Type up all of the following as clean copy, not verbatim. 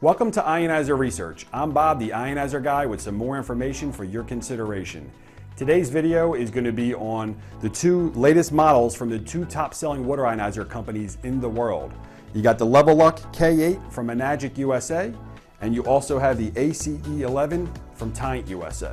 Welcome to Ionizer Research. I'm Bob, the Ionizer guy, with some more information for your consideration. Today's video is going to be on the two latest models from the two top-selling water ionizer companies in the world. You got the Level-Luck K8 from Enagic USA, and you also have the ACE-1 from Tyent USA.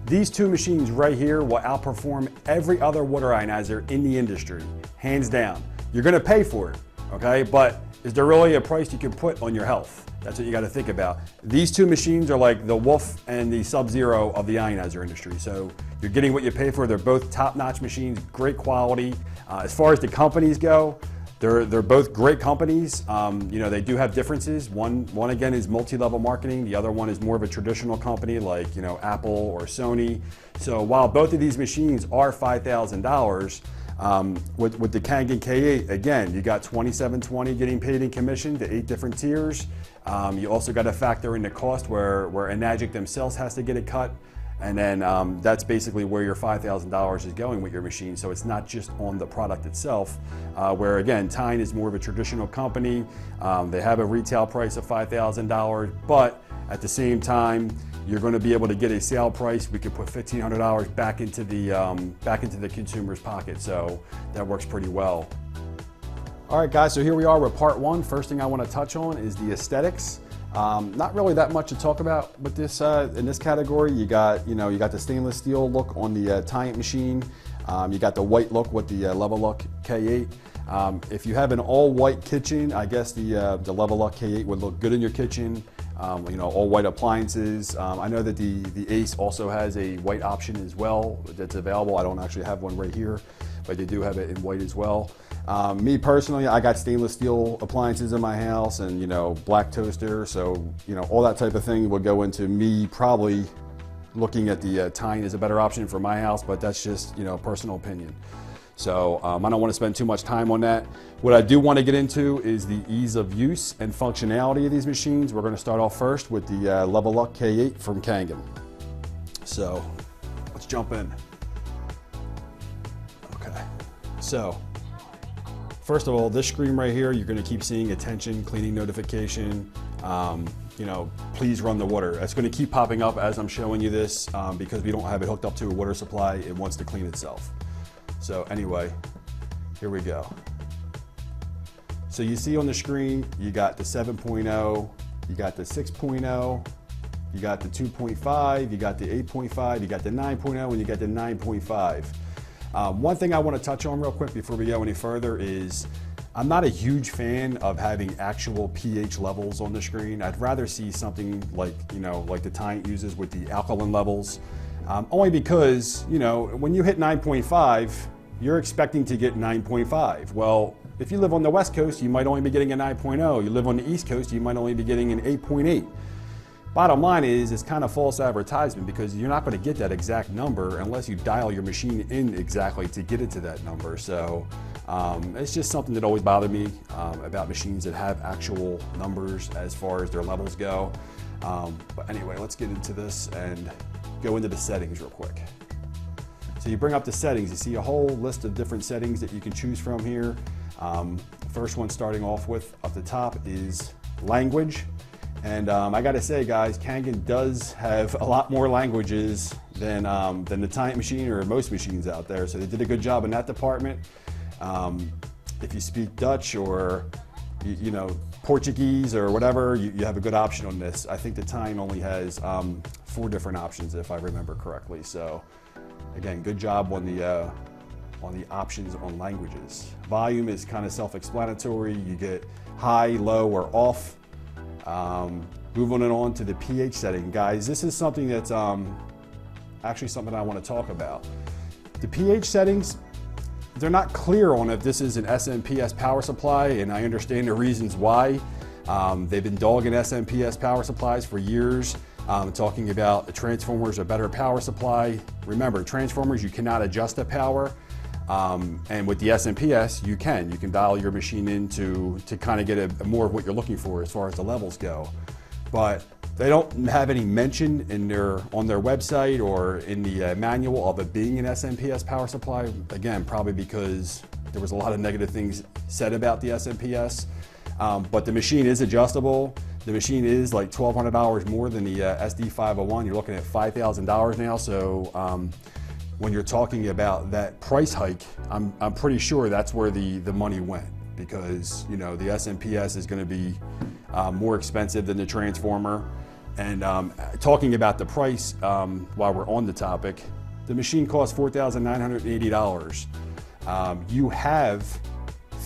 These two machines right here will outperform every other water ionizer in the industry, hands down. You're going to pay for it, okay? But is there really a price you can put on your health? That's what you got to think about. These two machines are like the Wolf and the Sub-Zero of the ionizer industry. So you're getting what you pay for. They're both top-notch machines, great quality. As far as the companies go, they're both great companies. You know, they do have differences. One again is multi-level marketing. The other one is more of a traditional company like, you know, Apple or Sony. So while both of these machines are $5,000, with the Kangen K8, again, you got $2,720 getting paid in commission to 8 different tiers. You also got to factor in the cost where Enagic themselves has to get a cut. And then that's basically where your $5,000 is going with your machine. So it's not just on the product itself, where again, Tyent is more of a traditional company. They have a retail price of $5,000, but at the same time, you're going to be able to get a sale price. We could put $1,500 back into the consumer's pocket. So that works pretty well. All right, guys. So here we are with part one. First thing I want to touch on is the aesthetics. Not really that much to talk about with this in this category. You got the stainless steel look on the Tyent machine. You got the white look with the Level-Luck K8. If you have an all-white kitchen, I guess the Level-Luck K8 would look good in your kitchen. You know, all white appliances. I know that the ACE also has a white option as well that's available. I don't actually have one right here, but they do have it in white as well. Me personally, I got stainless steel appliances in my house and, you know, black toaster. So, you know, all that type of thing would go into me probably looking at the Tyent as a better option for my house, but that's just, you know, personal opinion. So I don't want to spend too much time on that. What I do want to get into is the ease of use and functionality of these machines. We're going to start off first with the Level-Luck K8 from Kangen. So let's jump in. Okay, so first of all, this screen right here, you're going to keep seeing attention, cleaning notification, you know, please run the water. It's going to keep popping up as I'm showing you this because we don't have it hooked up to a water supply. It wants to clean itself. So anyway, here we go. So you see on the screen, you got the 7.0, you got the 6.0, you got the 2.5, you got the 8.5, you got the 9.0, and you got the 9.5. One thing I want to touch on real quick before we go any further is I'm not a huge fan of having actual pH levels on the screen. I'd rather see something like, you know, like the Tyent uses with the alkaline levels. Only because, you know, when you hit 9.5, you're expecting to get 9.5. Well, if you live on the West Coast, you might only be getting a 9.0. You live on the East Coast, you might only be getting an 8.8. Bottom line is, it's kind of false advertisement because you're not going to get that exact number unless you dial your machine in exactly to get it to that number. So it's just something that always bothered me about machines that have actual numbers as far as their levels go. But anyway, let's get into this and go into the settings real quick. So you bring up the settings, you see a whole list of different settings that you can choose from here. First one starting off with up the top is language. And I gotta say, guys, Kangen does have a lot more languages than the Tyent machine or most machines out there. So they did a good job in that department. If you speak Dutch or you know, Portuguese or whatever, you have a good option on this. I think the Tyent only has 4 different options if I remember correctly. So again, good job on the options on languages. Volume is kind of self-explanatory. You get high, low, or off. Moving on to the pH setting, guys. This is something that's actually something I want to talk about. The pH settings, they're not clear on if this is an SMPS power supply, and I understand the reasons why. They've been dogging SMPS power supplies for years, talking about the transformers are a better power supply. Remember, transformers, you cannot adjust the power, and with the SMPS, you can dial your machine in to kind of get more of what you're looking for as far as the levels go. But they don't have any mention on their website or in the manual of it being an SMPS power supply. Again, probably because there was a lot of negative things said about the SMPS. But the machine is adjustable. The machine is like $1,200 more than the SD501. You're looking at $5,000 now. So when you're talking about that price hike, I'm pretty sure that's where the money went, because the SMPS is going to be more expensive than the transformer. And talking about the price, while we're on the topic, the machine costs $4,980. You have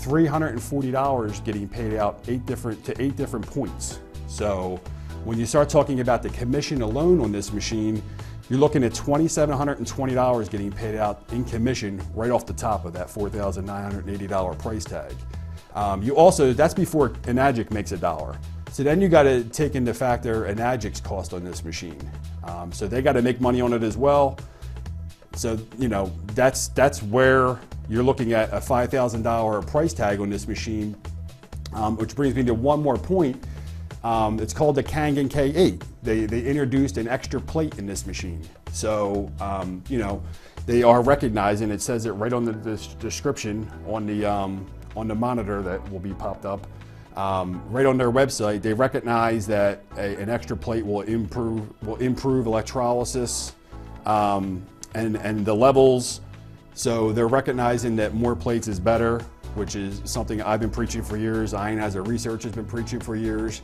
$340 getting paid out eight different points. So when you start talking about the commission alone on this machine, you're looking at $2,720 getting paid out in commission right off the top of that $4,980 price tag. That's before Enagic makes $1. So then you got to take into factor Enagic's cost on this machine. So they got to make money on it as well. So that's where you're looking at a $5,000 price tag on this machine, which brings me to one more point. It's called the Kangen K8. They introduced an extra plate in this machine. So they are recognizing, it says it right on the description on the monitor that will be popped up. Right on their website, they recognize that an extra plate will improve electrolysis and the levels. So they're recognizing that more plates is better, which is something I've been preaching for years. Ionizer Research has been preaching for years.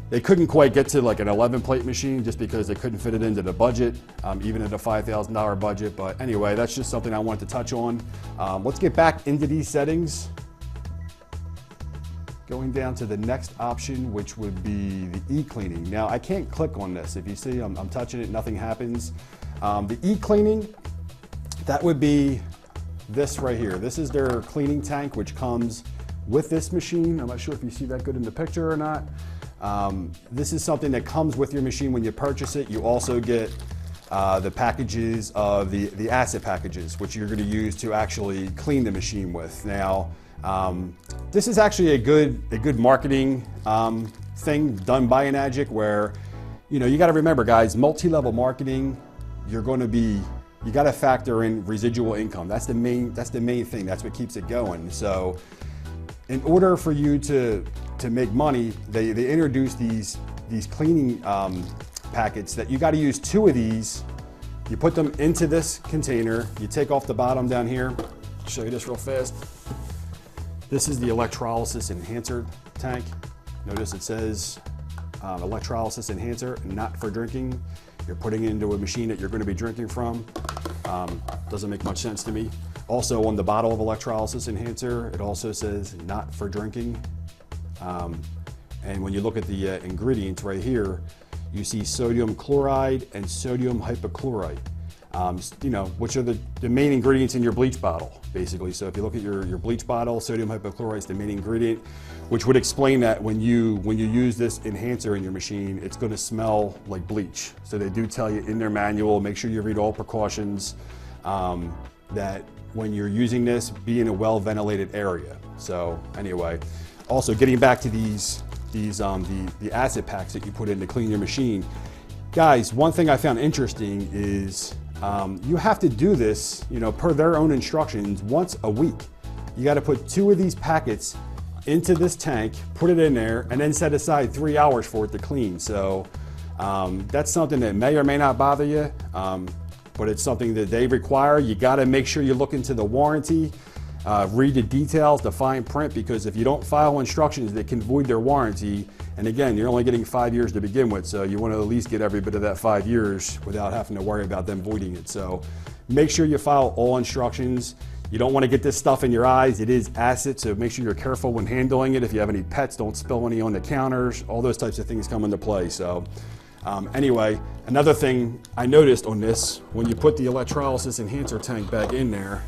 They couldn't quite get to like an 11 plate machine just because they couldn't fit it into the budget, even at a $5,000 budget. But anyway, that's just something I wanted to touch on. Let's get back into these settings. Going down to the next option, which would be the e-cleaning. Now I can't click on this. If you see, I'm touching it, nothing happens. The e-cleaning, that would be this right here. This is their cleaning tank, which comes with this machine. I'm not sure if you see that good in the picture or not. This is something that comes with your machine when you purchase it. You also get the packages of the acid packages, which you're going to use to actually clean the machine with. Now, this is actually a good marketing thing done by Enagic, where you got to remember, guys, multi-level marketing. You got to factor in residual income. That's the main thing. That's what keeps it going. So in order for you to make money, they introduce these cleaning packets that you got to use 2 of these. You put them into this container. You take off the bottom down here. I'll show you this real fast. This is the electrolysis enhancer tank. Notice it says electrolysis enhancer, not for drinking. You're putting it into a machine that you're going to be drinking from. Doesn't make much sense to me. Also on the bottle of electrolysis enhancer, it also says not for drinking. And when you look at the ingredients right here, you see sodium chloride and sodium hypochlorite, which are the main ingredients in your bleach bottle, basically. So if you look at your bleach bottle, sodium hypochlorite is the main ingredient, which would explain that when you use this enhancer in your machine, it's going to smell like bleach. So they do tell you in their manual, make sure you read all precautions, that when you're using this, be in a well-ventilated area. So anyway, also getting back to the acid packs that you put in to clean your machine. Guys, one thing I found interesting is you have to do this, per their own instructions, once a week. You got to put 2 of these packets into this tank, put it in there, and then set aside 3 hours for it to clean. So that's something that may or may not bother you, but it's something that they require. You got to make sure you look into the warranty, read the details, the fine print, because if you don't follow instructions, they can void their warranty. And again, you're only getting 5 years to begin with, so you want to at least get every bit of that 5 years without having to worry about them voiding it. So make sure you follow all instructions. You don't want to get this stuff in your eyes. It is acid, so make sure you're careful when handling it. If you have any pets, don't spill any on the counters. All those types of things come into play. So anyway, another thing I noticed on this, when you put the electrolysis enhancer tank back in there,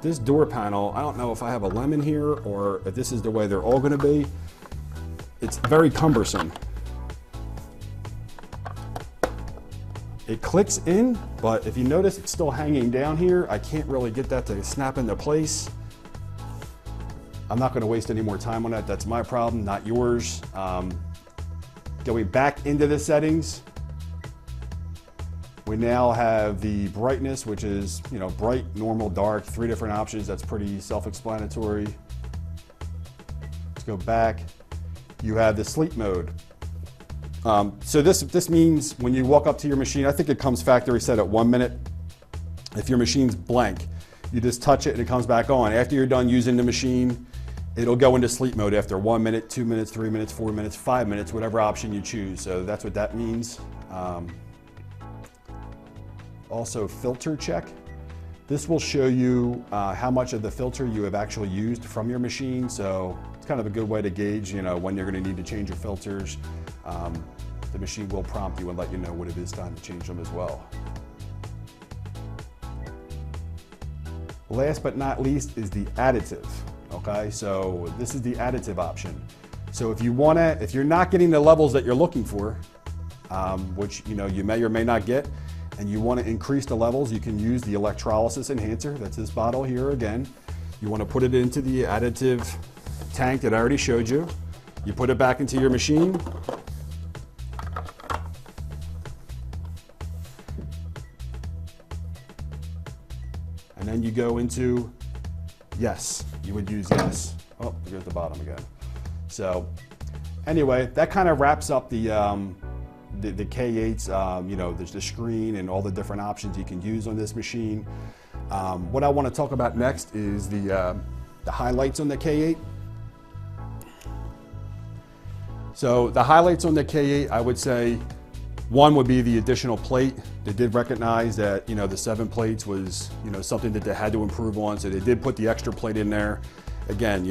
this door panel, I don't know if I have a lemon here or if this is the way they're all going to be. It's very cumbersome. It clicks in, but if you notice, it's still hanging down here. I can't really get that to snap into place. I'm not going to waste any more time on that. That's my problem, not yours. Going back into the settings, we now have the brightness, which is bright, normal, dark, 3 different options. That's pretty self-explanatory. Let's go back. You have the sleep mode. So this means when you walk up to your machine, I think it comes factory set at 1 minute. If your machine's blank, you just touch it and it comes back on. After you're done using the machine, it'll go into sleep mode after 1 minute, 2 minutes, 3 minutes, 4 minutes, 5 minutes, whatever option you choose. So that's what that means. Also, filter check. This will show you how much of the filter you have actually used from your machine. So it's kind of a good way to gauge, when you're going to need to change your filters. The machine will prompt you and let you know when it is time to change them as well. Last but not least is the additive. Okay, so this is the additive option. So if you're not getting the levels that you're looking for, which you may or may not get, and you want to increase the levels, you can use the electrolysis enhancer. That's this bottle here again. You want to put it into the additive tank that I already showed you. You put it back into your machine. And then you go into yes, you would use yes. Oh, there's the bottom again. So anyway, that kind of wraps up the K8s, there's the screen and all the different options you can use on this machine. What I want to talk about next is the highlights on the K8. So the highlights on the K8, I would say, one would be the additional plate. They did recognize that, the 7 plates was, something that they had to improve on. So they did put the extra plate in there. Again,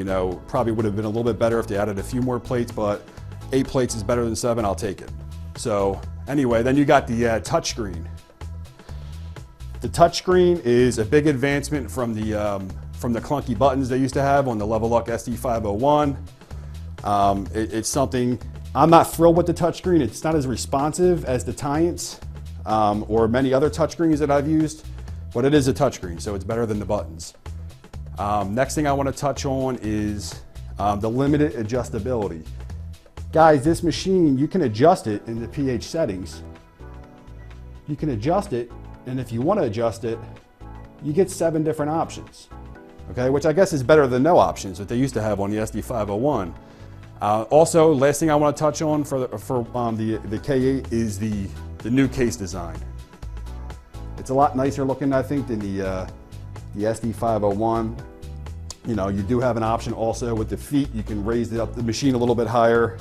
probably would have been a little bit better if they added a few more plates, but 8 plates is better than 7, I'll take it. So anyway, then you got the touchscreen. The touchscreen is a big advancement from the clunky buttons they used to have on the Level Up SD501. It's something, I'm not thrilled with the touchscreen. It's not as responsive as the Tyents or many other touchscreens that I've used, but it is a touchscreen, so it's better than the buttons. Next thing I want to touch on is the limited adjustability. Guys, this machine, you can adjust it in the pH settings. You can adjust it, and if you want to adjust it, you get 7 different options, okay? Which I guess is better than no options that they used to have on the SD501. Also, last thing I want to touch on for the K8 is the new case design. It's a lot nicer looking, I think, than the SD501. You do have an option also with the feet. You can raise the machine a little bit higher.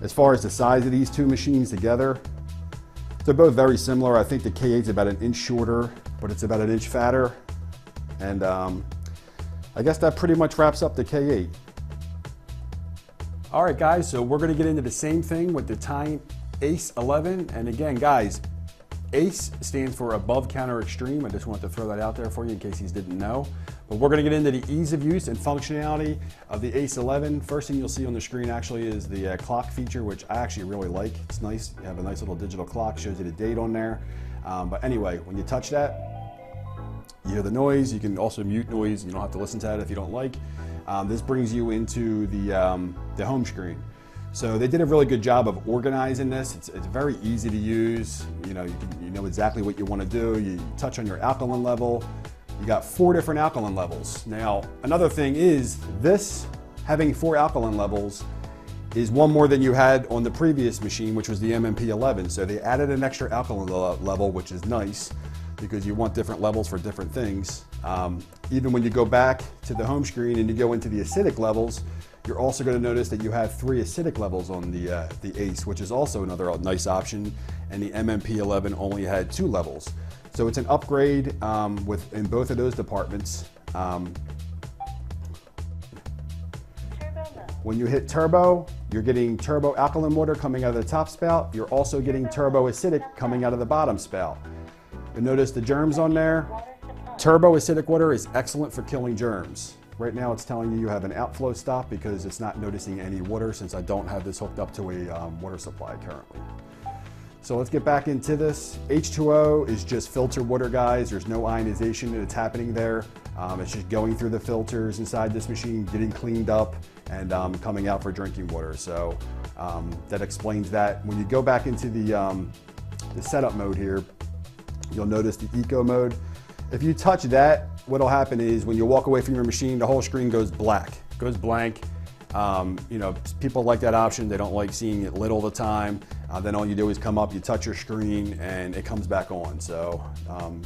As far as the size of these two machines together, they're both very similar. I think the K8 is about 1 inch shorter, but it's about 1 inch fatter. And I guess that pretty much wraps up the K8. All right, guys, so we're going to get into the same thing with the Tyent ACE-1. And again, guys, ACE stands for Above Counter Extreme. I just wanted to throw that out there for you in case you didn't know. But we're going to get into the ease of use and functionality of the ACE-1. First thing you'll see on the screen actually is the clock feature, which I actually really like. It's nice. You have a nice little digital clock, shows you the date on there. But anyway, when you touch that, you hear the noise. You can also mute noise. You don't have to listen to that if you don't like. This brings you into the home screen. So they did a really good job of organizing this. It's very easy to use. You know exactly what you want to do. You touch on your alkaline level. You got 4 different alkaline levels. Now, another thing is this having 4 alkaline levels is 1 more than you had on the previous machine, which was the MMP11. So they added an extra alkaline level, which is nice because you want different levels for different things. Even when you go back to the home screen and you go into the acidic levels, you're also going to notice that you have 3 acidic levels on the ACE, which is also another nice option. And the MMP11 only had 2 levels. So it's an upgrade in both of those departments. When you hit turbo, you're getting turbo alkaline water coming out of the top spout. You're also getting turbo acidic coming out of the bottom spout. You'll notice the germs on there. Turbo acidic water is excellent for killing germs. Right now it's telling you have an outflow stop because it's not noticing any water since I don't have this hooked up to a water supply currently. So let's get back into this. H2O is just filtered water, guys. There's no ionization that's happening there. It's just going through the filters inside this machine, getting cleaned up, and coming out for drinking water. So that explains that. When you go back into the setup mode here, you'll notice the eco mode. If you touch that, what'll happen is when you walk away from your machine, the whole screen goes black, goes blank. You know, people like that option. They don't like seeing it lit all the time. Then all you do is come up, you touch your screen, and it comes back on. So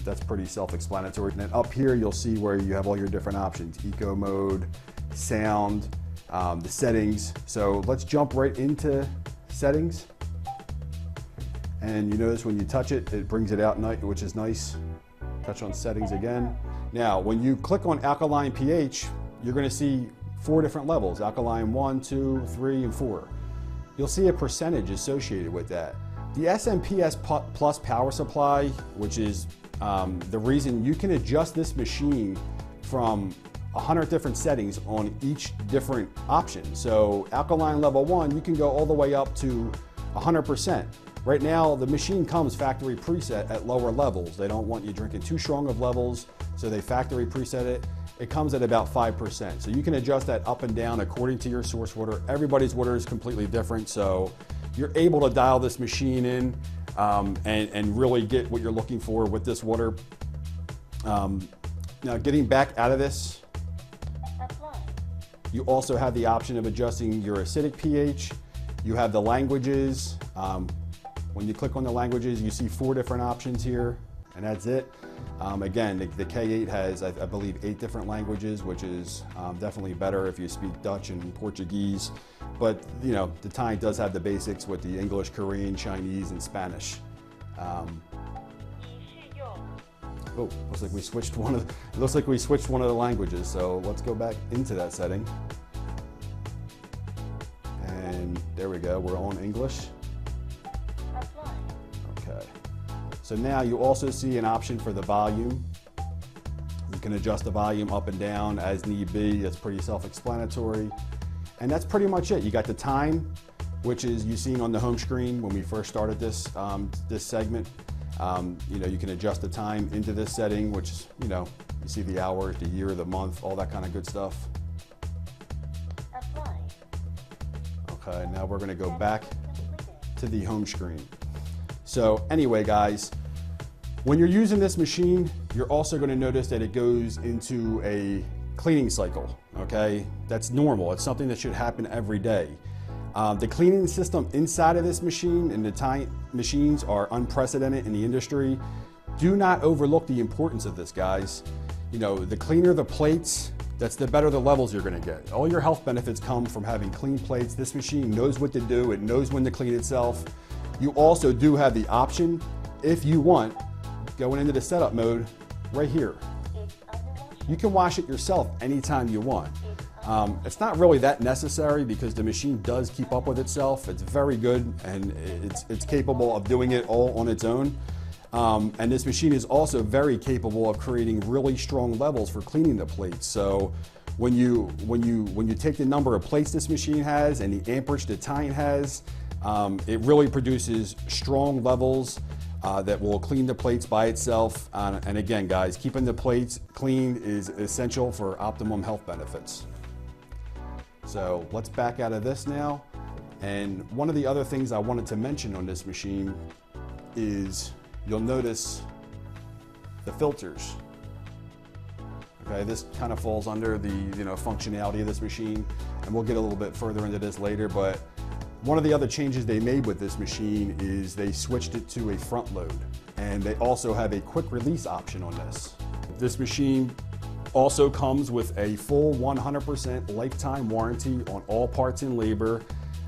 that's pretty self-explanatory. And then up here, you'll see where you have all your different options: eco mode, sound, the settings. So let's jump right into settings. And you notice when you touch it, it brings it out, which is nice. Touch on settings again. Now, when you click on Alkaline pH, you're going to see 4 different levels: Alkaline 1, 2, 3, and 4. You'll see a percentage associated with that. The SMPS Plus power supply, which is the reason you can adjust this machine from 100 different settings on each different option. So Alkaline level 1, you can go all the way up to 100%. Right now, the machine comes factory preset at lower levels. They don't want you drinking too strong of levels, so they factory preset it. It comes at about 5%. So you can adjust that up and down according to your source water. Everybody's water is completely different, so you're able to dial this machine in and really get what you're looking for with this water. Now, getting back out of this, you also have the option of adjusting your acidic pH. You have the languages. When you click on the languages, you see 4 different options here, and that's it. Again, the K8 has, I believe, 8 different languages, which is definitely better if you speak Dutch and Portuguese. But you know, the Tyent does have the basics with the English, Korean, Chinese, and Spanish. Oh, looks like we switched one of the languages. So let's go back into that setting, and there we go. We're on English. Okay. So now you also see an option for the volume. You can adjust the volume up and down as need be. That's pretty self-explanatory. And that's pretty much it. You got the time, which is you seen on the home screen when we first started this segment. You know, you can adjust the time into this setting, which is, you know, you see the hours, the year, the month, all that kind of good stuff. Apply. Okay, now we're going to go back to the home screen. So anyway, guys, when you're using this machine, you're also going to notice that it goes into a cleaning cycle, okay? That's normal. It's something that should happen every day. The cleaning system inside of this machine and the Tyent machines are unprecedented in the industry. Do not overlook the importance of this, guys. You know, the cleaner the plates, that's the better the levels you're going to get. All your health benefits come from having clean plates. This machine knows what to do. It knows when to clean itself. You also do have the option, if you want, going into the setup mode right here. You can wash it yourself anytime you want. It's not really that necessary because the machine does keep up with itself. It's very good, and it's capable of doing it all on its own. And this machine is also very capable of creating really strong levels for cleaning the plates. So when you take the number of plates this machine has and the amperage that Tyent has, it really produces strong levels that will clean the plates by itself. And again, guys, keeping the plates clean is essential for optimum health benefits. So let's back out of this now. And one of the other things I wanted to mention on this machine is you'll notice the filters. Okay, this kind of falls under the functionality of this machine, and we'll get a little bit further into this later, but one of the other changes they made with this machine is they switched it to a front load, and they also have a quick release option on this. This machine also comes with a full 100% lifetime warranty on all parts and labor.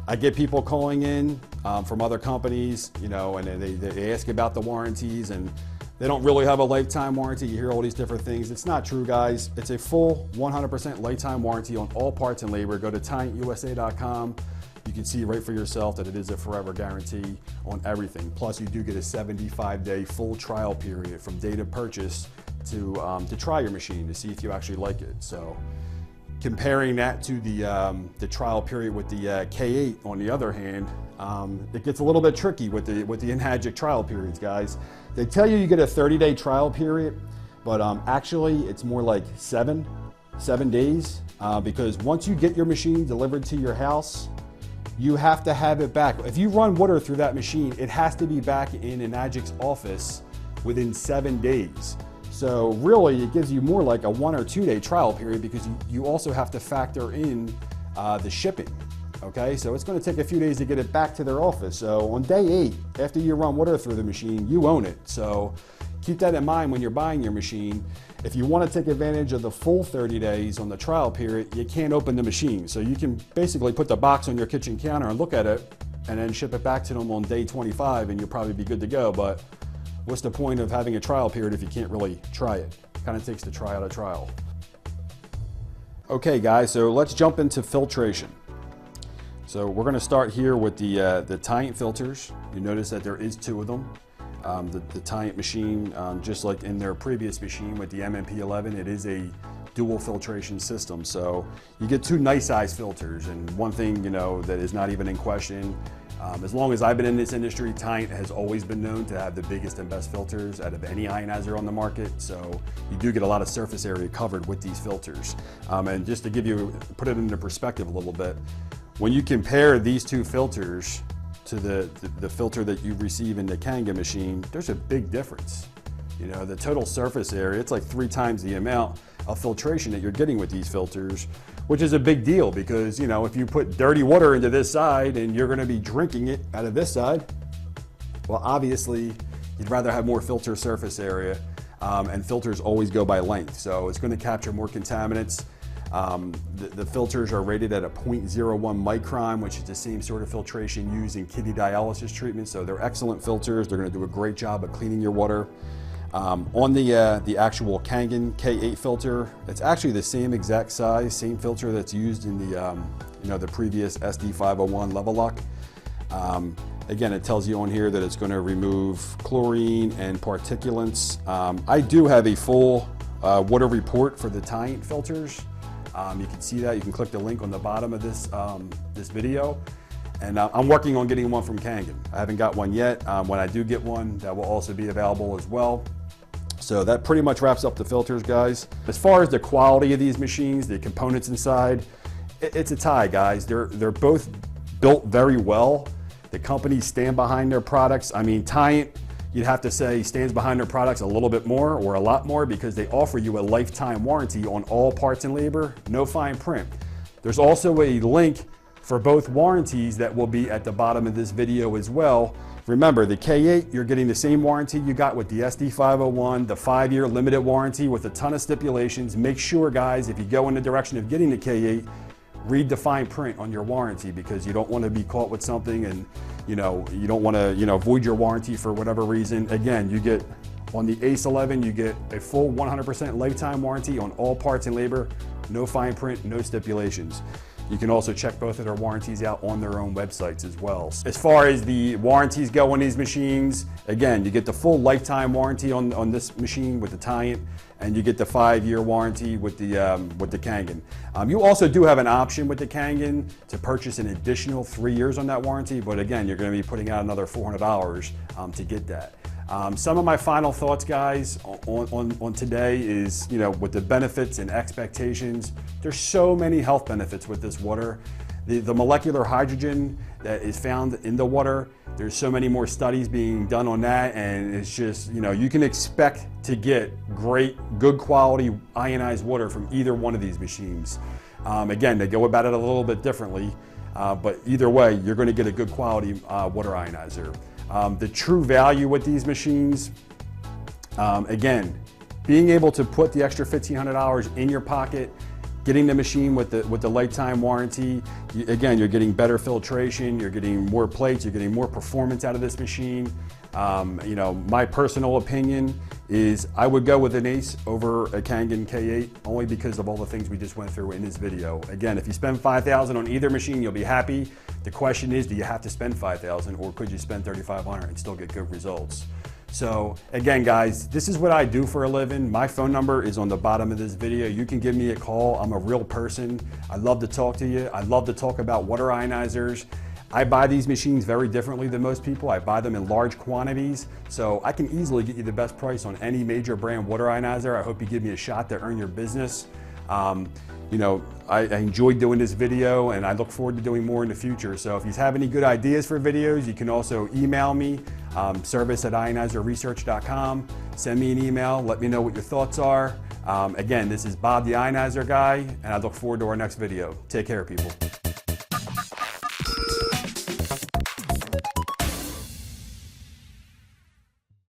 I get people calling in from other companies, you know, and they ask about the warranties, and they don't really have a lifetime warranty. You hear all these different things. It's not true, guys. It's a full 100% lifetime warranty on all parts and labor. Go to TyentUSA.com. You can see right for yourself that it is a forever guarantee on everything. Plus, you do get a 75-day full trial period from date of purchase to try your machine to see if you actually like it. So, comparing that to the trial period with the K8, on the other hand, it gets a little bit tricky with the Enagic trial periods, guys. They tell you get a 30-day trial period, but actually it's more like seven days because once you get your machine delivered to your house, you have to have it back. If you run water through that machine, it has to be back in Enagic's office within 7 days. So really, it gives you more like a 1 or 2 day trial period because you also have to factor in the shipping. Okay, so it's going to take a few days to get it back to their office. So on day 8, after you run water through the machine, you own it. So keep that in mind when you're buying your machine. If you want to take advantage of the full 30 days on the trial period, you can't open the machine. So you can basically put the box on your kitchen counter and look at it and then ship it back to them on day 25 and you'll probably be good to go. But what's the point of having a trial period if you can't really try it? Kind of takes the try out of trial. Okay guys, so let's jump into filtration. So we're going to start here with the Tyent filters. You notice that there is 2 of them. The Tyent machine, just like in their previous machine with the MMP11, it is a dual filtration system. So you get 2 nice size filters, and one thing that is not even in question, as long as I've been in this industry, Tyent has always been known to have the biggest and best filters out of any ionizer on the market. So you do get a lot of surface area covered with these filters. And just to put it into perspective a little bit, when you compare these 2 filters to the filter that you receive in the Kangen machine, there's a big difference. The total surface area, it's like 3 times the amount of filtration that you're getting with these filters, which is a big deal because, if you put dirty water into this side and you're going to be drinking it out of this side, well, obviously, you'd rather have more filter surface area, and filters always go by length. So it's going to capture more contaminants. The filters are rated at a 0.01 micron, which is the same sort of filtration used in kidney dialysis treatment. So they're excellent filters. They're going to do a great job of cleaning your water. On the actual Kangen K8 filter, it's actually the same exact size, same filter that's used in the previous SD501 level lock. Again, it tells you on here that it's going to remove chlorine and particulates. I do have a full water report for the Tyent filters. You can see that. You can click the link on the bottom of this video. And I'm working on getting one from Kangen. I haven't got one yet. When I do get one, that will also be available as well. So that pretty much wraps up the filters, guys. As far as the quality of these machines, the components inside, it's a tie, guys. They're both built very well. The companies stand behind their products. I mean, Tyent, you'd have to say, stands behind their products a little bit more or a lot more because they offer you a lifetime warranty on all parts and labor, no fine print. There's also a link for both warranties that will be at the bottom of this video as well. Remember, the K8, you're getting the same warranty you got with the SD501, the 5-year limited warranty with a ton of stipulations. Make sure, guys, if you go in the direction of getting the K8, read the fine print on your warranty because you don't want to be caught with something and you don't want to void your warranty for whatever reason. Again, you get on the ACE-11, you get a full 100% lifetime warranty on all parts and labor, no fine print, no stipulations. You can also check both of their warranties out on their own websites as well. As far as the warranties go on these machines, again, you get the full lifetime warranty on this machine with the Tyent, and you get the 5-year warranty with the Kangen. You also do have an option with the Kangen to purchase an additional 3 years on that warranty, but again, you're going to be putting out another $400 to get that. Some of my final thoughts, guys, on today is, with the benefits and expectations, there's so many health benefits with this water. The molecular hydrogen that is found in the water, there's so many more studies being done on that, and it's just, you can expect to get good quality ionized water from either one of these machines. Again, they go about it a little bit differently, but either way, you're going to get a good quality water ionizer. The true value with these machines, again, being able to put the extra $1,500 in your pocket, getting the machine with the lifetime warranty, again, you're getting better filtration, you're getting more plates, you're getting more performance out of this machine. My personal opinion is I would go with an ACE over a Kangen K8 only because of all the things we just went through in this video. Again, if you spend $5,000 on either machine, you'll be happy. The question is, do you have to spend $5,000 or could you spend $3,500 and still get good results? So again, guys, this is what I do for a living. My phone number is on the bottom of this video. You can give me a call. I'm a real person. I love to talk to you. I love to talk about water ionizers. I buy these machines very differently than most people. I buy them in large quantities, so I can easily get you the best price on any major brand water ionizer. I hope you give me a shot to earn your business. I enjoyed doing this video and I look forward to doing more in the future. So if you have any good ideas for videos, you can also email me, service@ionizerresearch.com. Send me an email, let me know what your thoughts are. Again, this is Bob the Ionizer Guy, and I look forward to our next video. Take care, people.